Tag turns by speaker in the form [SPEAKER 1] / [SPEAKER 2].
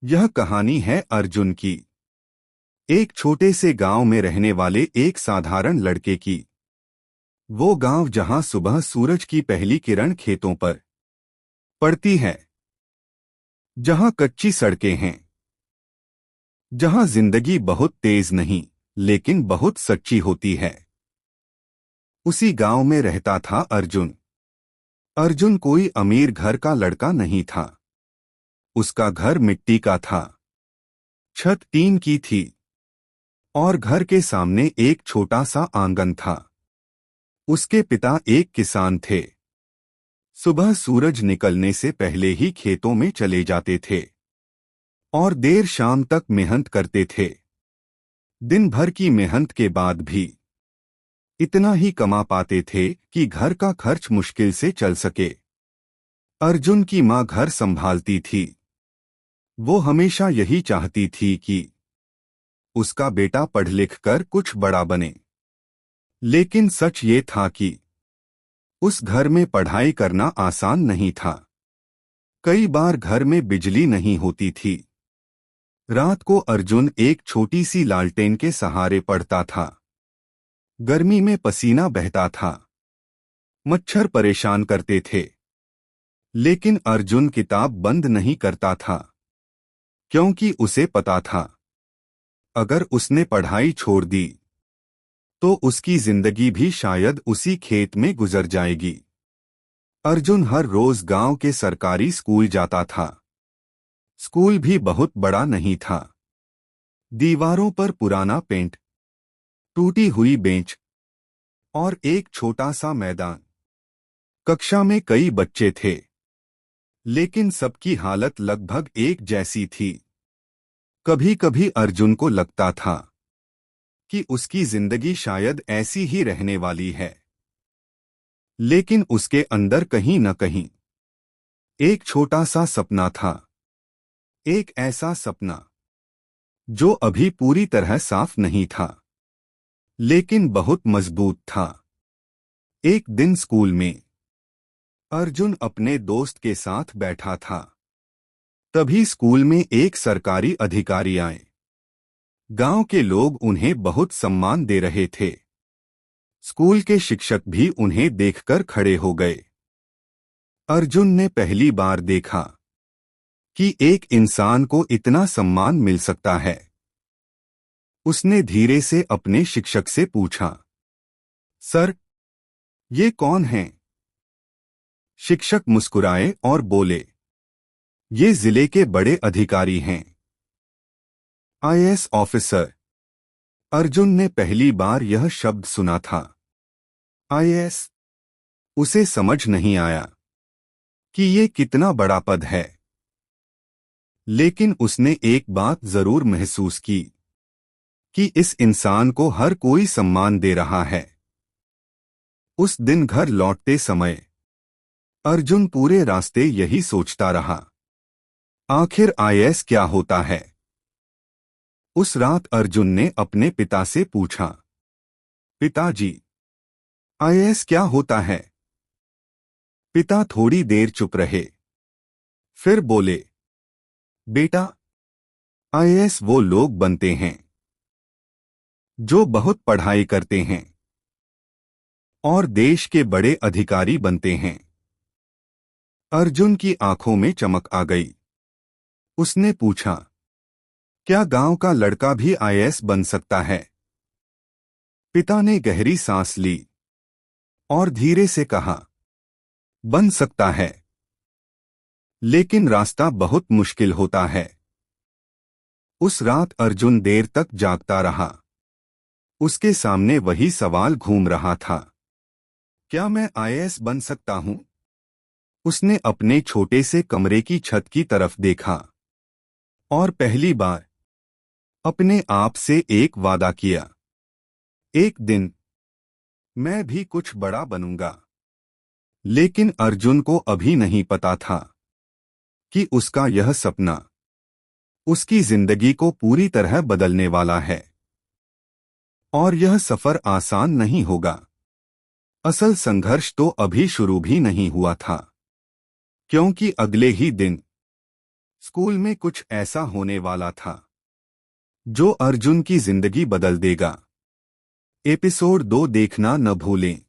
[SPEAKER 1] यह कहानी है अर्जुन की। एक छोटे से गांव में रहने वाले एक साधारण लड़के की। वो गांव जहां सुबह सूरज की पहली किरण खेतों पर पड़ती है, जहां कच्ची सड़कें हैं, जहां जिंदगी बहुत तेज नहीं लेकिन बहुत सच्ची होती है। उसी गांव में रहता था अर्जुन। अर्जुन कोई अमीर घर का लड़का नहीं था। उसका घर मिट्टी का था, छत टीन की थी और घर के सामने एक छोटा सा आंगन था। उसके पिता एक किसान थे। सुबह सूरज निकलने से पहले ही खेतों में चले जाते थे और देर शाम तक मेहनत करते थे। दिन भर की मेहनत के बाद भी इतना ही कमा पाते थे कि घर का खर्च मुश्किल से चल सके। अर्जुन की मां घर संभालती थी। वो हमेशा यही चाहती थी कि उसका बेटा पढ़ लिख कर कुछ बड़ा बने। लेकिन सच ये था कि उस घर में पढ़ाई करना आसान नहीं था। कई बार घर में बिजली नहीं होती थी। रात को अर्जुन एक छोटी सी लालटेन के सहारे पढ़ता था। गर्मी में पसीना बहता था, मच्छर परेशान करते थे, लेकिन अर्जुन किताब बंद नहीं करता था, क्योंकि उसे पता था अगर उसने पढ़ाई छोड़ दी तो उसकी जिंदगी भी शायद उसी खेत में गुजर जाएगी। अर्जुन हर रोज गांव के सरकारी स्कूल जाता था। स्कूल भी बहुत बड़ा नहीं था। दीवारों पर पुराना पेंट, टूटी हुई बेंच और एक छोटा सा मैदान। कक्षा में कई बच्चे थे, लेकिन सबकी हालत लगभग एक जैसी थी। कभी कभी अर्जुन को लगता था कि उसकी जिंदगी शायद ऐसी ही रहने वाली है, लेकिन उसके अंदर कहीं न कहीं एक छोटा सा सपना था। एक ऐसा सपना जो अभी पूरी तरह साफ नहीं था, लेकिन बहुत मजबूत था। एक दिन स्कूल में अर्जुन अपने दोस्त के साथ बैठा था। तभी स्कूल में एक सरकारी अधिकारी आए। गांव के लोग उन्हें बहुत सम्मान दे रहे थे। स्कूल के शिक्षक भी उन्हें देखकर खड़े हो गए। अर्जुन ने पहली बार देखा कि एक इंसान को इतना सम्मान मिल सकता है। उसने धीरे से अपने शिक्षक से पूछा, सर, ये कौन हैं? शिक्षक मुस्कुराए और बोले, ये जिले के बड़े अधिकारी हैं, आईएएस ऑफिसर। अर्जुन ने पहली बार यह शब्द सुना था, आईएएस। उसे समझ नहीं आया कि ये कितना बड़ा पद है, लेकिन उसने एक बात जरूर महसूस की कि इस इंसान को हर कोई सम्मान दे रहा है। उस दिन घर लौटते समय अर्जुन पूरे रास्ते यही सोचता रहा, आखिर आईएएस क्या होता है? उस रात अर्जुन ने अपने पिता से पूछा, पिताजी, आईएएस क्या होता है? पिता थोड़ी देर चुप रहे, फिर बोले, बेटा, आईएएस वो लोग बनते हैं जो बहुत पढ़ाई करते हैं और देश के बड़े अधिकारी बनते हैं। अर्जुन की आंखों में चमक आ गई। उसने पूछा, क्या गांव का लड़का भी आईएएस बन सकता है? पिता ने गहरी सांस ली और धीरे से कहा, बन सकता है, लेकिन रास्ता बहुत मुश्किल होता है। उस रात अर्जुन देर तक जागता रहा। उसके सामने वही सवाल घूम रहा था, क्या मैं आईएएस बन सकता हूं? उसने अपने छोटे से कमरे की छत की तरफ देखा और पहली बार अपने आप से एक वादा किया, एक दिन मैं भी कुछ बड़ा बनूंगा। लेकिन अर्जुन को अभी नहीं पता था कि उसका यह सपना उसकी जिंदगी को पूरी तरह बदलने वाला है। और यह सफर आसान नहीं होगा। असल संघर्ष तो अभी शुरू भी नहीं हुआ था, क्योंकि अगले ही दिन स्कूल में कुछ ऐसा होने वाला था जो अर्जुन की जिंदगी बदल देगा। एपिसोड 2 देखना न भूलें।